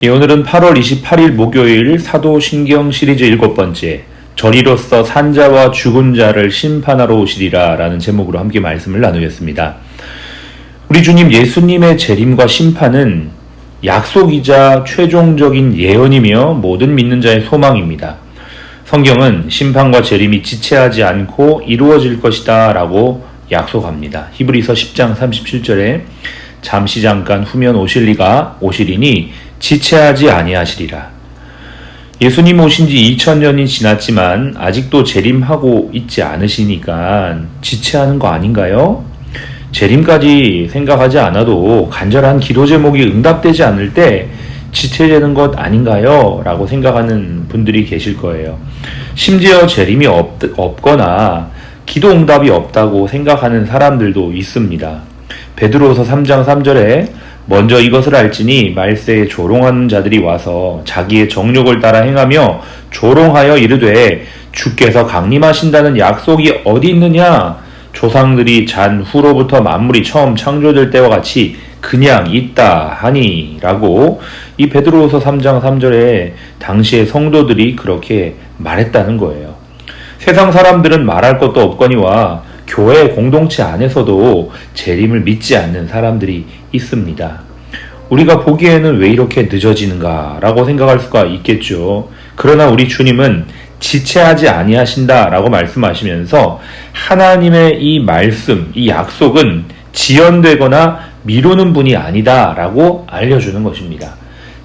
오늘은 8월 28일 목요일 사도신경 시리즈 7번째 저리로서 산자와 죽은 자를 심판하러 오시리라 라는 제목으로 함께 말씀을 나누겠습니다. 우리 주님 예수님의 재림과 심판은 약속이자 최종적인 예언이며 모든 믿는 자의 소망입니다. 성경은 심판과 재림이 지체하지 않고 이루어질 것이다 라고 약속합니다. 히브리서 10장 37절에 잠시 잠깐 후면 오시리니 지체하지 아니하시리라. 예수님 오신 지 2000년이 지났지만 아직도 재림하고 있지 않으시니까 지체하는 거 아닌가요? 재림까지 생각하지 않아도 간절한 기도 제목이 응답되지 않을 때 지체되는 것 아닌가요? 라고 생각하는 분들이 계실 거예요. 심지어 재림이 없거나 기도 응답이 없다고 생각하는 사람들도 있습니다. 베드로서 3장 3절에 먼저 이것을 알지니 말세에 조롱하는 자들이 와서 자기의 정욕을 따라 행하며 조롱하여 이르되 주께서 강림하신다는 약속이 어디 있느냐? 조상들이 잔 후로부터 만물이 처음 창조될 때와 같이 그냥 있다 하니 라고 이 베드로서 3장 3절에 당시의 성도들이 그렇게 말했다는 거예요. 세상 사람들은 말할 것도 없거니와 교회 공동체 안에서도 재림을 믿지 않는 사람들이 있습니다. 우리가 보기에는 왜 이렇게 늦어지는가 라고 생각할 수가 있겠죠. 그러나 우리 주님은 지체하지 아니하신다 라고 말씀하시면서 하나님의 이 말씀, 이 약속은 지연되거나 미루는 분이 아니다 라고 알려주는 것입니다.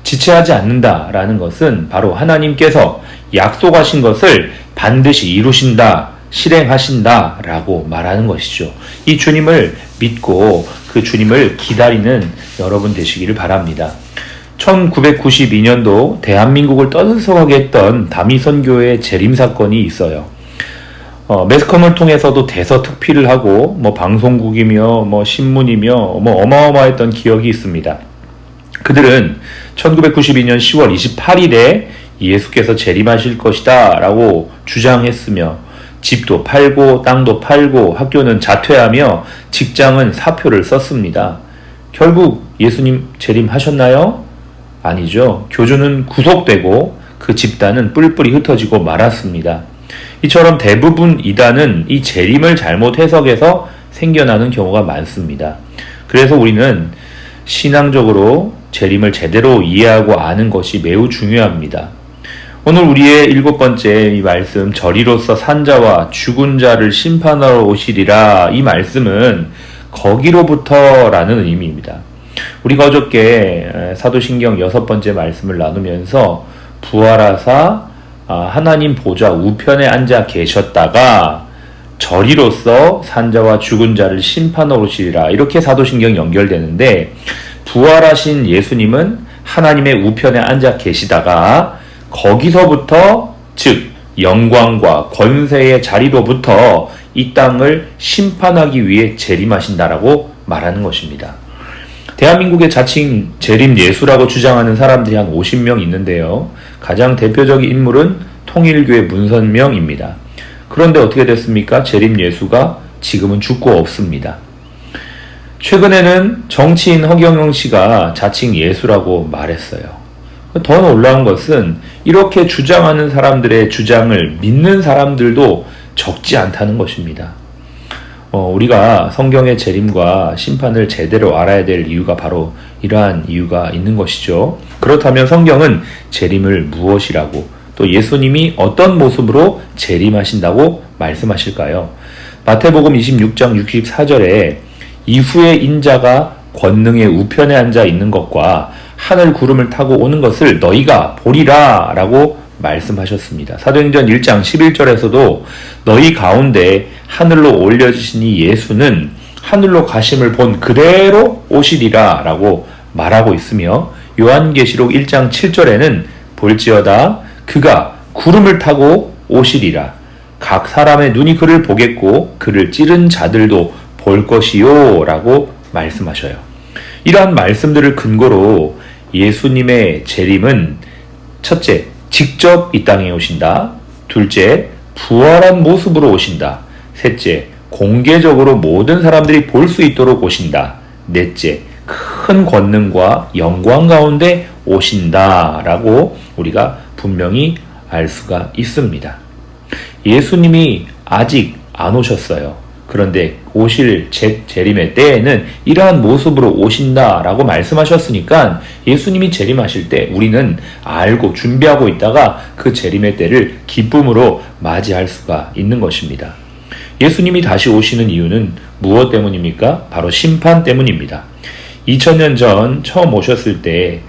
지체하지 않는다 라는 것은 바로 하나님께서 약속하신 것을 반드시 이루신다, 실행하신다 라고 말하는 것이죠. 이 주님을 믿고 그 주님을 기다리는 여러분 되시기를 바랍니다. 1992년도 대한민국을 떠들썩하게 했던 다미선교의 재림사건이 있어요. 매스컴을 통해서도 대서특필을 하고 방송국이며 신문이며 어마어마했던 기억이 있습니다. 그들은 1992년 10월 28일에 예수께서 재림하실 것이다 라고 주장했으며 집도 팔고 땅도 팔고 학교는 자퇴하며 직장은 사표를 썼습니다. 결국 예수님 재림하셨나요? 아니죠. 교주는 구속되고 그 집단은 뿔뿔이 흩어지고 말았습니다. 이처럼 대부분 이단은 이 재림을 잘못 해석해서 생겨나는 경우가 많습니다. 그래서 우리는 신앙적으로 재림을 제대로 이해하고 아는 것이 매우 중요합니다. 오늘 우리의 7번째 이 말씀 저리로서 산자와 죽은 자를 심판하러 오시리라 이 말씀은 거기로부터 라는 의미입니다. 우리가 어저께 사도신경 6번째 말씀을 나누면서 부활하사 하나님 보좌 우편에 앉아 계셨다가 저리로서 산자와 죽은 자를 심판하러 오시리라 이렇게 사도신경이 연결되는데 부활하신 예수님은 하나님의 우편에 앉아 계시다가 거기서부터 즉 영광과 권세의 자리로부터 이 땅을 심판하기 위해 재림하신다라고 말하는 것입니다. 대한민국의 자칭 재림 예수라고 주장하는 사람들이 한 50명 있는데요. 가장 대표적인 인물은 통일교의 문선명입니다. 그런데 어떻게 됐습니까? 재림 예수가 지금은 죽고 없습니다. 최근에는 정치인 허경영 씨가 자칭 예수라고 말했어요. 더 놀라운 것은 이렇게 주장하는 사람들의 주장을 믿는 사람들도 적지 않다는 것입니다. 우리가 성경의 재림과 심판을 제대로 알아야 될 이유가 바로 이러한 이유가 있는 것이죠. 그렇다면 성경은 재림을 무엇이라고 또 예수님이 어떤 모습으로 재림하신다고 말씀하실까요? 마태복음 26장 64절에 이후에 인자가 권능의 우편에 앉아 있는 것과 하늘 구름을 타고 오는 것을 너희가 보리라 라고 말씀하셨습니다. 사도행전 1장 11절에서도 너희 가운데 하늘로 올려지시니 예수는 하늘로 가심을 본 그대로 오시리라 라고 말하고 있으며 요한계시록 1장 7절에는 볼지어다 그가 구름을 타고 오시리라 각 사람의 눈이 그를 보겠고 그를 찌른 자들도 볼 것이요 라고 말씀하셔요. 이러한 말씀들을 근거로 예수님의 재림은 첫째, 직접 이 땅에 오신다. 둘째, 부활한 모습으로 오신다. 셋째, 공개적으로 모든 사람들이 볼 수 있도록 오신다. 넷째, 큰 권능과 영광 가운데 오신다라고 우리가 분명히 알 수가 있습니다. 예수님이 아직 안 오셨어요. 그런데 오실 재림의 때에는 이러한 모습으로 오신다라고 말씀하셨으니까 예수님이 재림하실 때 우리는 알고 준비하고 있다가 그 재림의 때를 기쁨으로 맞이할 수가 있는 것입니다. 예수님이 다시 오시는 이유는 무엇 때문입니까? 바로 심판 때문입니다. 2000년 전 처음 오셨을 때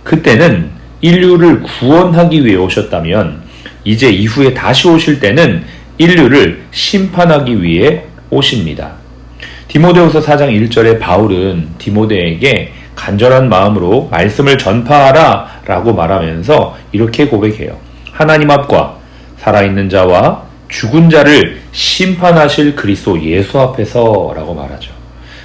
그때는 인류를 구원하기 위해 오셨다면 이제 이후에 다시 오실 때는 인류를 심판하기 위해 오십니다. 디모데후서 4장 1절에 바울은 디모데에게 간절한 마음으로 말씀을 전파하라 라고 말하면서 이렇게 고백해요. 하나님 앞과 살아있는 자와 죽은 자를 심판하실 그리스도 예수 앞에서 라고 말하죠.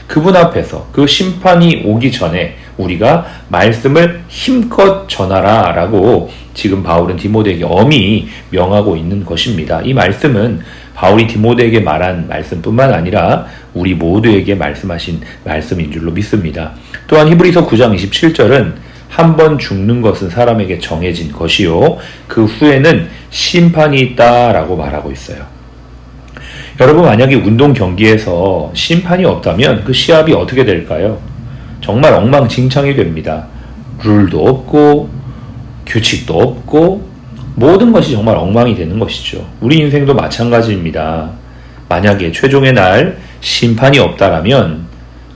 그분 앞에서 그 심판이 오기 전에 우리가 말씀을 힘껏 전하라 라고 지금 바울은 디모데에게 엄히 명하고 있는 것입니다. 이 말씀은 바울이 디모데에게 말한 말씀뿐만 아니라 우리 모두에게 말씀하신 말씀인 줄로 믿습니다. 또한 히브리서 9장 27절은 한 번 죽는 것은 사람에게 정해진 것이요 그 후에는 심판이 있다라고 말하고 있어요. 여러분, 만약에 운동 경기에서 심판이 없다면 그 시합이 어떻게 될까요? 정말 엉망진창이 됩니다. 룰도 없고 규칙도 없고 모든 것이 정말 엉망이 되는 것이죠. 우리 인생도 마찬가지입니다. 만약에 최종의 날 심판이 없다라면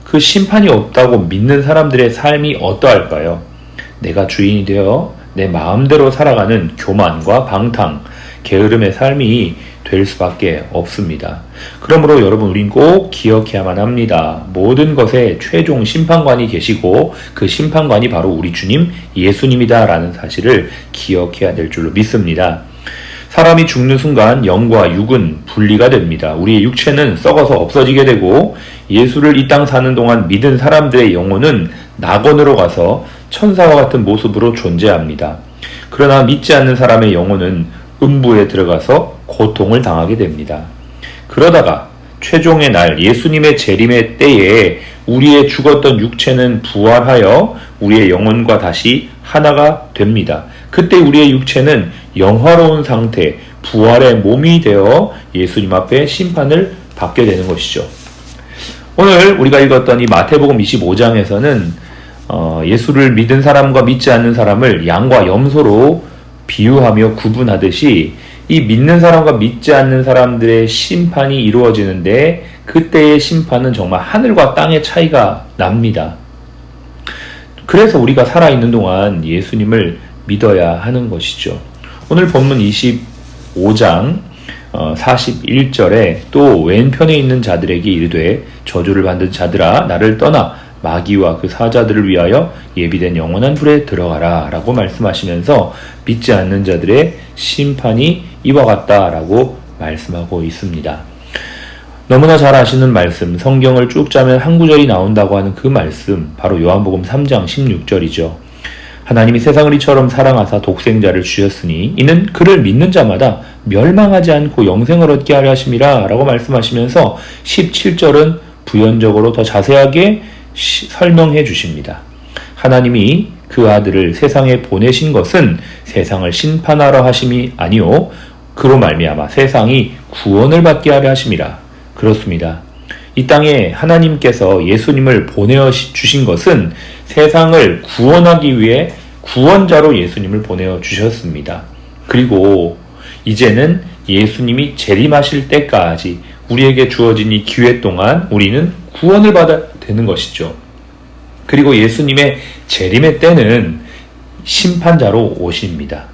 그 심판이 없다고 믿는 사람들의 삶이 어떠할까요? 내가 주인이 되어 내 마음대로 살아가는 교만과 방탕, 게으름의 삶이 될 수밖에 없습니다. 그러므로 여러분, 우린 꼭 기억해야만 합니다. 모든 것에 최종 심판관이 계시고 그 심판관이 바로 우리 주님 예수님이다라는 사실을 기억해야 될 줄로 믿습니다. 사람이 죽는 순간 영과 육은 분리가 됩니다. 우리의 육체는 썩어서 없어지게 되고 예수를 이 땅 사는 동안 믿은 사람들의 영혼은 낙원으로 가서 천사와 같은 모습으로 존재합니다. 그러나 믿지 않는 사람의 영혼은 음부에 들어가서 고통을 당하게 됩니다. 그러다가 최종의 날 예수님의 재림의 때에 우리의 죽었던 육체는 부활하여 우리의 영혼과 다시 하나가 됩니다. 그때 우리의 육체는 영화로운 상태, 부활의 몸이 되어 예수님 앞에 심판을 받게 되는 것이죠. 오늘 우리가 읽었던 이 마태복음 25장에서는 예수를 믿은 사람과 믿지 않는 사람을 양과 염소로 비유하며 구분하듯이 이 믿는 사람과 믿지 않는 사람들의 심판이 이루어지는데 그때의 심판은 정말 하늘과 땅의 차이가 납니다. 그래서 우리가 살아있는 동안 예수님을 믿어야 하는 것이죠. 오늘 본문 25장 41절에 또 왼편에 있는 자들에게 이르되 저주를 받은 자들아 나를 떠나 마귀와 그 사자들을 위하여 예비된 영원한 불에 들어가라 라고 말씀하시면서 믿지 않는 자들의 심판이 이와 같다라고 말씀하고 있습니다. 너무나 잘 아시는 말씀, 성경을 쭉 짜면 한 구절이 나온다고 하는 그 말씀, 바로 요한복음 3장 16절이죠. 하나님이 세상을 이처럼 사랑하사 독생자를 주셨으니 이는 그를 믿는 자마다 멸망하지 않고 영생을 얻게 하려 하심이라 라고 말씀하시면서 17절은 부연적으로 더 자세하게 설명해 주십니다. 하나님이 그 아들을 세상에 보내신 것은 세상을 심판하러 하심이 아니요 그로 말미암아 세상이 구원을 받게 하려 하심이라. 그렇습니다. 이 땅에 하나님께서 예수님을 보내어 주신 것은 세상을 구원하기 위해 구원자로 예수님을 보내어 주셨습니다. 그리고 이제는 예수님이 재림하실 때까지 우리에게 주어진 이 기회 동안 우리는 구원을 받아야 되는 것이죠. 그리고 예수님의 재림의 때는 심판자로 오십니다.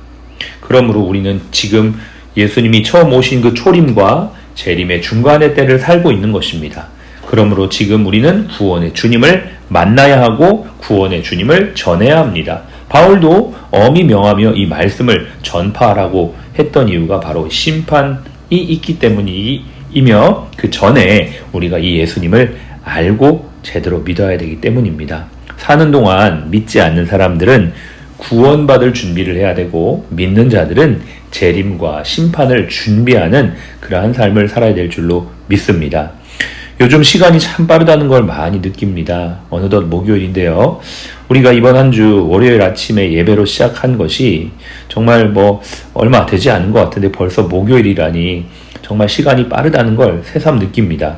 그러므로 우리는 지금 예수님이 처음 오신 그 초림과 재림의 중간의 때를 살고 있는 것입니다. 그러므로 지금 우리는 구원의 주님을 만나야 하고 구원의 주님을 전해야 합니다. 바울도 엄히 명하며 이 말씀을 전파하라고 했던 이유가 바로 심판이 있기 때문이며 그 전에 우리가 이 예수님을 알고 제대로 믿어야 되기 때문입니다. 사는 동안 믿지 않는 사람들은 구원받을 준비를 해야 되고 믿는 자들은 재림과 심판을 준비하는 그러한 삶을 살아야 될 줄로 믿습니다. 요즘 시간이 참 빠르다는 걸 많이 느낍니다. 어느덧 목요일인데요. 우리가 이번 한 주 월요일 아침에 예배로 시작한 것이 정말 얼마 되지 않은 것 같은데 벌써 목요일이라니 정말 시간이 빠르다는 걸 새삼 느낍니다.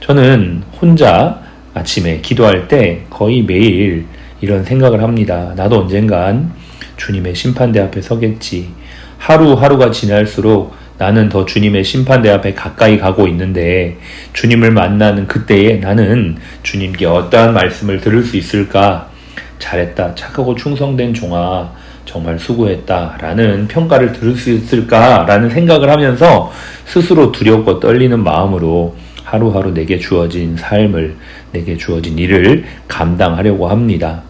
저는 혼자 아침에 기도할 때 거의 매일 이런 생각을 합니다. 나도 언젠간 주님의 심판대 앞에 서겠지. 하루하루가 지날수록 나는 더 주님의 심판대 앞에 가까이 가고 있는데 주님을 만나는 그때에 나는 주님께 어떠한 말씀을 들을 수 있을까? 잘했다. 착하고 충성된 종아. 정말 수고했다. 라는 평가를 들을 수 있을까? 라는 생각을 하면서 스스로 두렵고 떨리는 마음으로 하루하루 내게 주어진 삶을, 내게 주어진 일을 감당하려고 합니다.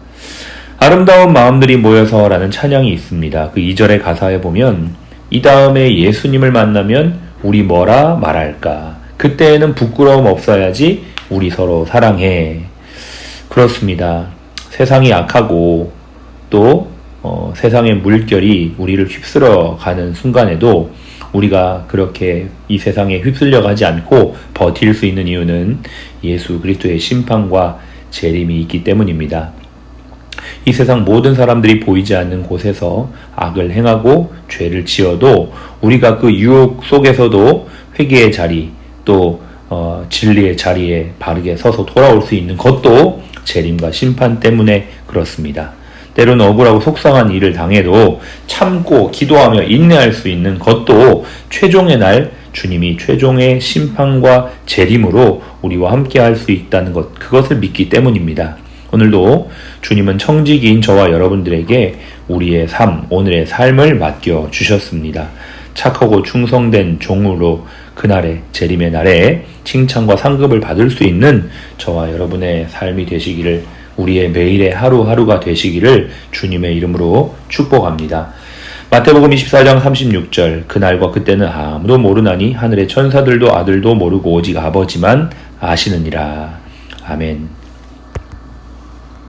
아름다운 마음들이 모여서 라는 찬양이 있습니다. 그 2절의 가사에 보면 이 다음에 예수님을 만나면 우리 뭐라 말할까? 그때에는 부끄러움 없어야지 우리 서로 사랑해. 그렇습니다. 세상이 악하고 또 세상의 물결이 우리를 휩쓸어 가는 순간에도 우리가 그렇게 이 세상에 휩쓸려 가지 않고 버틸 수 있는 이유는 예수 그리스도의 심판과 재림이 있기 때문입니다. 이 세상 모든 사람들이 보이지 않는 곳에서 악을 행하고 죄를 지어도 우리가 그 유혹 속에서도 회개의 자리 또 진리의 자리에 바르게 서서 돌아올 수 있는 것도 재림과 심판 때문에 그렇습니다. 때로는 억울하고 속상한 일을 당해도 참고 기도하며 인내할 수 있는 것도 최종의 날 주님이 최종의 심판과 재림으로 우리와 함께 할 수 있다는 것, 그것을 믿기 때문입니다. 오늘도 주님은 청지기인 저와 여러분들에게 우리의 삶, 오늘의 삶을 맡겨 주셨습니다. 착하고 충성된 종으로 그날의 재림의 날에 칭찬과 상급을 받을 수 있는 저와 여러분의 삶이 되시기를, 우리의 매일의 하루하루가 되시기를 주님의 이름으로 축복합니다. 마태복음 24장 36절 그날과 그때는 아무도 모르나니 하늘의 천사들도 아들도 모르고 오직 아버지만 아시느니라. 아멘.